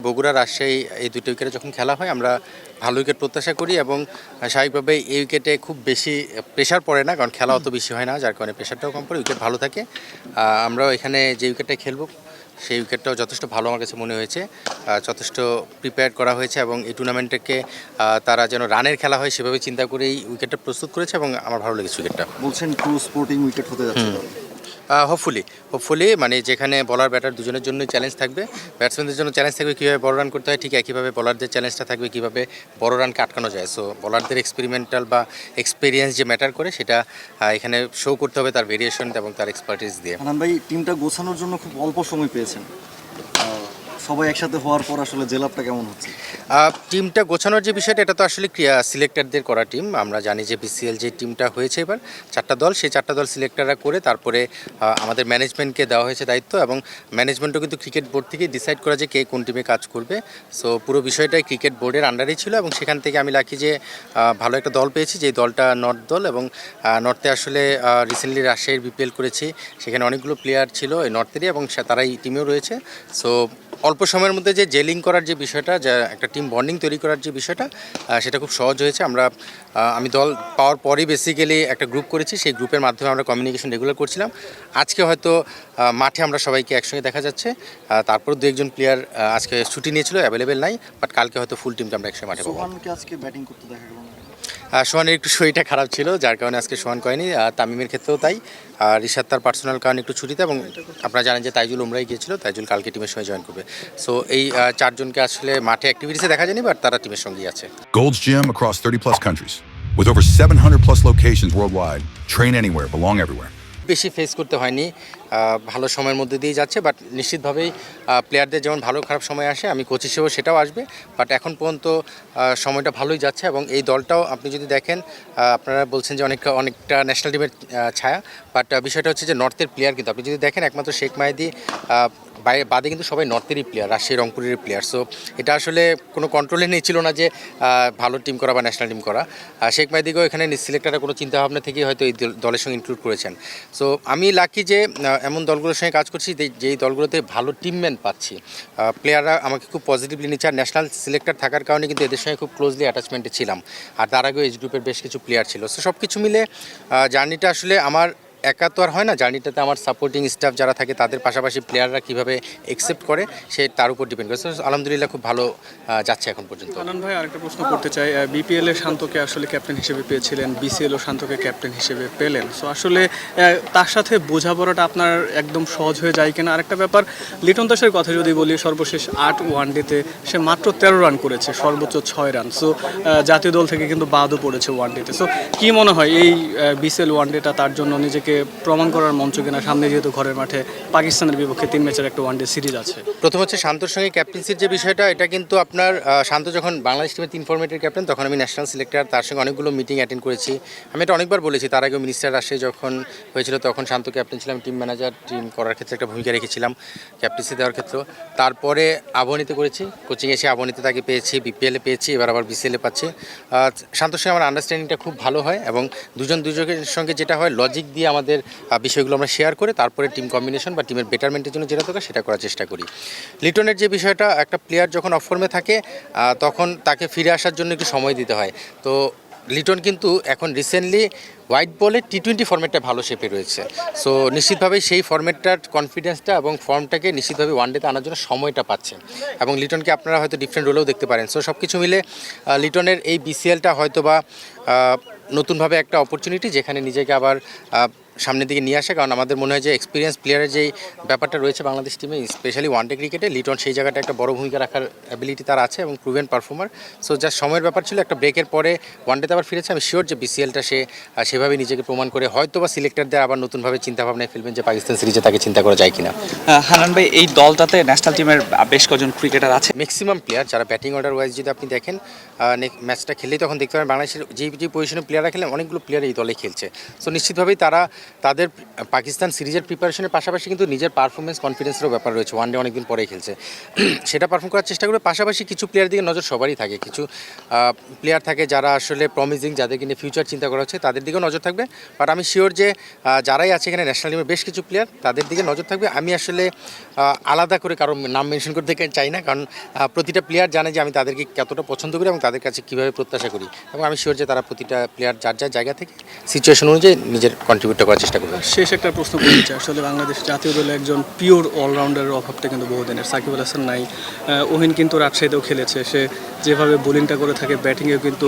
বগুড়া রাজশাহী এই দুটো উইকেটে যখন খেলা হয় আমরা ভালো উইকেট প্রত্যাশা করি এবং স্বাভাবিকভাবে এই উইকেটে খুব বেশি প্রেশার পড়ে না, কারণ খেলা অত বেশি হয় না, যার কারণে প্রেশারটাও কম পড়ে, উইকেট ভালো থাকে। আমরাও এখানে যে উইকেটটাই খেলবো সেই উইকেটটাও যথেষ্ট ভালো আমার কাছে মনে হয়েছে, যথেষ্ট প্রিপেয়ার করা হয়েছে এবং এই টুর্নামেন্টটাকে তারা যেন রানের খেলা হয় সেভাবে চিন্তা করেই উইকেটটা প্রস্তুত করেছে এবং আমার ভালো লেগেছে উইকেটটা। বলছেন ট্রু স্পোর্টিং উইকেট হতে যাচ্ছে। হোপফুলি মানে যেখানে বলার ব্যাটার দুজনের জন্যই চ্যালেঞ্জ থাকবে, ব্যাটসম্যানদের জন্য চ্যালেঞ্জ থাকবে কীভাবে বড় রান করতে হয়, ঠিক একইভাবে বলারদের চ্যালেঞ্জটা থাকবে কীভাবে বড় রানকে আটকানো যায়। সো বলারদের এক্সপেরিমেন্টাল বা এক্সপিরিয়েন্স যে ম্যাটার করে সেটা এখানে শো করতে হবে তার ভেরিয়েশন এবং তার এক্সপার্টিস দিয়ে। হানান ভাই, টিমটা গোছানোর জন্য খুব অল্প সময় পেয়েছেন, সবাই একসাথে হওয়ার পর আসলে জেলাপটা কেমন হচ্ছে? টিমটা গোছানোর যে বিষয়টা, এটা তো আসলে সিলেক্টরদের করা টিম। আমরা জানি যে বিসিএল যে টিমটা হয়েছে এবার 4টা দল, সেই 4টা দল সিলেক্টররা করে তারপরে আমাদের ম্যানেজমেন্টকে দেওয়া হয়েছে দায়িত্ব, এবং ম্যানেজমেন্টও কিন্তু ক্রিকেট বোর্ড থেকে ডিসাইড করা যে কে কোন টিমে কাজ করবে। সো পুরো বিষয়টাই ক্রিকেট বোর্ডের আন্ডারেই ছিল এবং সেখান থেকে আমি লাকি যে ভালো একটা দল পেয়েছি, যেই দলটা নর্থ দল, এবং নর্থে আসলে রিসেন্টলি রাজশাহীর বিপিএল করেছি, সেখানে অনেকগুলো প্লেয়ার ছিল এই নর্থেরই এবং তারা এই টিমেও রয়েছে। সো অল্প সময়ের মধ্যে যে জেলিং করার যে বিষয়টা, যা একটা টিম বন্ডিং তৈরি করার যে বিষয়টা, সেটা খুব সহজ হয়েছে। আমি দল পাওয়ার পরেই বেসিক্যালি একটা গ্রুপ করেছি, সেই গ্রুপের মাধ্যমে আমরা কমিউনিকেশন রেগুলার করছিলাম। আজকে হয়তো মাঠে আমরা সবাইকে একসঙ্গে দেখা যাচ্ছে, তারপর দু একজন প্লেয়ার আজকে ছুটি নিয়েছিল, অ্যাভেলেবেল নাই, বাট কালকে হয়তো ফুল টিমটা আমরা একসঙ্গে মাঠে পাবো। সোহানকে আজকে ব্যাটিং করতে দেখা গেল না? সোহানের একটু শরীরটা খারাপ ছিল, যার কারণে আজকে সোহান করেনি। তামিমের ক্ষেত্রেও তাই, রিশাদ তার পার্সোনাল কারণে একটু ছুটিতে, এবং আপনারা জানেন যে তাইজুল উমরাই গিয়েছিল, তাইজুল কালকে টিমের সঙ্গে জয়েন করবে। সো এই চারজনকে আসলে মাঠে অ্যাক্টিভিটিসে দেখা যায়নি, বাট তারা টিমের সঙ্গেই আছে। Gold's Gym across 30 plus countries with over 700 plus locations worldwide. Train anywhere, belong everywhere. বেশি ফেস করতে হয়নি, ভালো সময়ের মধ্যে দিয়ে যাচ্ছে, বাট নিশ্চিতভাবেই প্লেয়ারদের যেমন ভালো খারাপ সময় আসে, আমি কোচ হিসেবেও সেটাও আসবে, বাট এখন পর্যন্ত সময়টা ভালোই যাচ্ছে। এবং এই দলটাও আপনি যদি দেখেন, আপনারা বলছেন যে অনেকটা ন্যাশনাল টিমের ছায়া, বাট বিষয়টা হচ্ছে যে নর্থের প্লেয়ার কিন্তু আপনি যদি দেখেন একমাত্র শেখ মাহেদী বাদে কিন্তু সবাই নর্থেরই প্লেয়ার, রাজশাহী রংপুরের প্লেয়ার। সো এটা আসলে কোনো কন্ট্রোলে নেই ছিল না যে ভালো টিম করা বা ন্যাশনাল টিম করা। শেখ মাহেদীকেও এখানে সিলেক্টররা কোনো চিন্তাভাবনা থেকেই হয়তো এই দলের সঙ্গে ইনক্লুড করেছেন। সো আমি লাকি যে এমন দলগুলোর সঙ্গে কাজ করছি যেই দলগুলোতে ভালো টিমম্যান পাচ্ছি, প্লেয়াররা আমাকে খুব পজিটিভলি নিচ্ছে। আর ন্যাশনাল সিলেক্টর থাকার কারণে কিন্তু এদের সঙ্গে খুব ক্লোজলি অ্যাটাচমেন্টে ছিলাম, আর তার আগেও এজ গ্রুপের বেশ কিছু প্লেয়ার ছিল। সো সব কিছু মিলে জার্নিটা আসলে আমার একা তো আর হয় না, জার্নিটাতে আমার সাপোর্টিং স্টাফ যারা থাকে তাদের পাশাপাশি প্লেয়াররা কীভাবে অ্যাকসেপ্ট করে সে তার উপর ডিপেন্ড করে। আলহামদুলিল্লাহ খুব ভালো যাচ্ছে এখন পর্যন্ত। হানান ভাই, আরেকটা প্রশ্ন করতে চাই। বিপিএল এ শান্তকে আসলে ক্যাপ্টেন হিসেবে পেয়েছিলেন, বিসিএল ও শান্তকে ক্যাপ্টেন হিসেবে পেলেন। সো আসলে তার সাথে বোঝাপড়াটা আপনার একদম সহজ হয়ে যায় কিনা? আরেকটা ব্যাপার, লিটন দাসের কথা যদি বলি, সর্বশেষ 8 ওয়ানডেতে সে মাত্র 13 রান করেছে, সর্বোচ্চ 6 রান। সো জাতীয় দল থেকে কিন্তু বাদও পড়েছে ওয়ানডেতে। সো কী মনে হয় এই বিসিএল ওয়ানডেটা তার জন্য নিজেকে প্রমাণ করার মঞ্চ কিনা? সামনে যেহেতু ঘরের মাঠে পাকিস্তানের বিপক্ষে 3 ম্যাচের একটা ওয়ানডে সিরিজ আছে। প্রথম হচ্ছে শান্তর সঙ্গে ক্যাপ্টেন্সির যে বিষয়টা, এটা কিন্তু আপনার শান্ত যখন বাংলাদেশ টিমের 3 ফরম্যাটের ক্যাপ্টেন, তখন আমি ন্যাশনাল সিলেক্টর, তার সঙ্গে অনেকগুলো মিটিং অ্যাটেন্ড করেছি। আমি এটা অনেকবার বলেছি, তার আগে মিনিস্টার রাজশাহী যখন হয়েছিল তখন শান্ত ক্যাপ্টেন ছিলাম, টিম ম্যানেজার, টিম করার ক্ষেত্রে একটা ভূমিকা রেখেছিলাম, ক্যাপ্টেন্সি দেওয়ার ক্ষেত্রেও। তারপরে আবহানিতে করেছি, কোচিং এসে আবহানিতে তাকে পেয়েছি, বিপিএলে পেয়েছি, এবার আবার বিসিএলে পাচ্ছি। শান্তর সঙ্গে আমার আন্ডারস্ট্যান্ডিংটা খুব ভালো হয় এবং দুজনের সঙ্গে যেটা হয়, লজিক দিয়ে আমাদের বিষয়গুলো আমরা শেয়ার করে তারপরে টিম কম্বিনেশন বা টিমের বেটারমেন্টের জন্য যেটা দরকার সেটা করার চেষ্টা করি। লিটনের যে বিষয়টা, একটা প্লেয়ার যখন অফ ফর্মে থাকে তখন তাকে ফিরে আসার জন্য একটু সময় দিতে হয়। তো লিটন কিন্তু এখন রিসেন্টলি হোয়াইট বলে টি20 ফর্মেটটা ভালো শেপে রয়েছে। সো নিশ্চিতভাবেই সেই ফর্মেটটার কনফিডেন্সটা এবং ফর্মটাকে নিশ্চিতভাবে ওয়ানডেতে আনার জন্য সময়টা পাচ্ছে, এবং লিটনকে আপনারা হয়তো ডিফারেন্ট রোলেও দেখতে পারেন। সো সব কিছু মিলে লিটনের এই বিসিএলটা হয়তো বা নতুনভাবে একটা অপরচুনিটি, যেখানে নিজেকে আবার সামনের দিকে নিয়ে আসে। কারণ আমাদের মনে হয় যে এক্সপিরিয়েন্স প্লেয়ারের যেই ব্যাপারটা রয়েছে বাংলাদেশ টিমে, স্পেশালি ওয়ানডে ক্রিকেটে, লিটন সেই জায়গাটা একটা বড় ভূমিকা রাখার অ্যাবিলিটি তার আছে এবং প্রুভেন পারফর্মার। সো যা সময়ের ব্যাপার ছিল, একটা ব্রেকের পরে ওয়ানডেতে আবার ফিরেছে। আমি শিওর যে বিসিএলটা সে সেভাবে নিজেকে প্রমাণ করে হয়তো বা সিলেক্টরদের আবার নতুনভাবে চিন্তাভাবনায় ফেলবেন যে পাকিস্তান সিরিজে তাকে চিন্তা করা যায় কিনা। হানান ভাই, এই দলটাতে ন্যাশনাল টিমের বেশ কজন ক্রিকেটার আছে, ম্যাক্সিমাম প্লেয়ার যারা ব্যাটিং অর্ডার ওয়াইজ যদি আপনি দেখেন, ম্যাচটা খেললেই তখন দেখতে পারেন বাংলাদেশের যে পজিশনে প্লেয়াররা খেলেন, অনেকগুলো প্লেয়ার এই দলে খেলছে। সো নিশ্চিতভাবেই তারা তাদের পাকিস্তান সিরিজের প্রিপারেশনের পাশাপাশি কিন্তু নিজের পারফরমেন্স কনফিডেন্সেরও ব্যাপার রয়েছে, ওয়ানডে অনেকদিন পরেই খেলছে, সেটা পারফর্ম করার চেষ্টা করবে। পাশাপাশি কিছু প্লেয়ার দিকে নজর সবারই থাকে, কিছু প্লেয়ার থাকে যারা আসলে প্রমিজিং, যাদেরকে নিয়ে ফিউচার চিন্তা করা হচ্ছে, তাদের দিকেও নজর থাকবে। বাট আমি শিওর যে যারাই আছে এখানে ন্যাশনাল টিমের বেশ কিছু প্লেয়ার, তাদের দিকে নজর থাকবে। আমি আসলে আলাদা করে কারো নাম মেনশন করতে চাই না, কারণ প্রতিটা প্লেয়ার জানে যে আমি তাদেরকে কতটা পছন্দ করি এবং তাদের কাছে কীভাবে প্রত্যাশা করি, এবং আমি শিওর যে তারা প্রতিটা প্লেয়ার যার যার জায়গা থেকে সিচুয়েশন অনুযায়ী নিজের কন্ট্রিবিউটটা করার চেষ্টা করবে। শেষ একটা প্রশ্ন করতে চাই, আসলে বাংলাদেশ জাতীয় দলে একজন পিওর অলরাউন্ডারের অভাবটা কিন্তু বহুদিনের। সাকিব আল হাসান নাই, ওহিন কিন্তু রাজশাহীতেও খেলেছে, সে যেভাবে বোলিংটা করে থাকে ব্যাটিংয়েও কিন্তু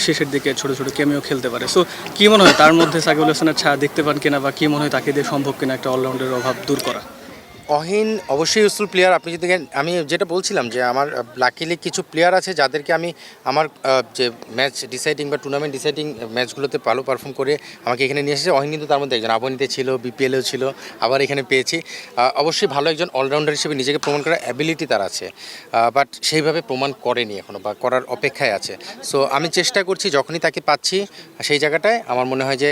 শেষের দিকে ছোট ছোট ক্যামিও খেলতে পারে। সো কী মনে হয় তার মধ্যে সাকিব আল হাসানের ছায়া দেখতে পান কিনা, বা কী মনে হয় তাকে দিয়ে সম্ভব কিনা একটা অলরাউন্ডারের অভাব দূর করা? অহিন অবশ্যই ইউজফুল প্লেয়ার। আপনি যদি দেখেন, আমি যেটা বলছিলাম যে আমার লাকিলি কিছু প্লেয়ার আছে যাদেরকে আমি আমার যে ম্যাচ ডিসাইডিং বা টুর্নামেন্ট ডিসাইডিং ম্যাচগুলোতে ভালো পারফর্ম করে আমাকে এখানে নিয়ে এসেছে। অহিন কিন্তু তার মধ্যে একজন, আবনীতে ছিল, বিপিএলেও ছিল, আবার এখানে পেয়েছি। অবশ্যই ভালো একজন অলরাউন্ডার হিসেবে নিজেকে প্রমাণ করার অ্যাবিলিটি তার আছে, বাট সেইভাবে প্রমাণ করেনি এখনও, বা করার অপেক্ষায় আছে। সো আমি চেষ্টা করছি যখনই তাকে পাচ্ছি সেই জায়গাটায় আমার মনে হয় যে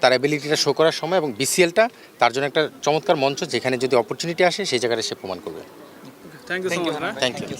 তার অ্যাবিলিটিটা শো করার সময়, এবং বিসিএলটা তার জন্য একটা চমৎকার মঞ্চ, যেখানে যদি অপরচুনিটি আসে সেই জায়গাটা সে প্রমাণ করবে। Thank you so much. Thank you.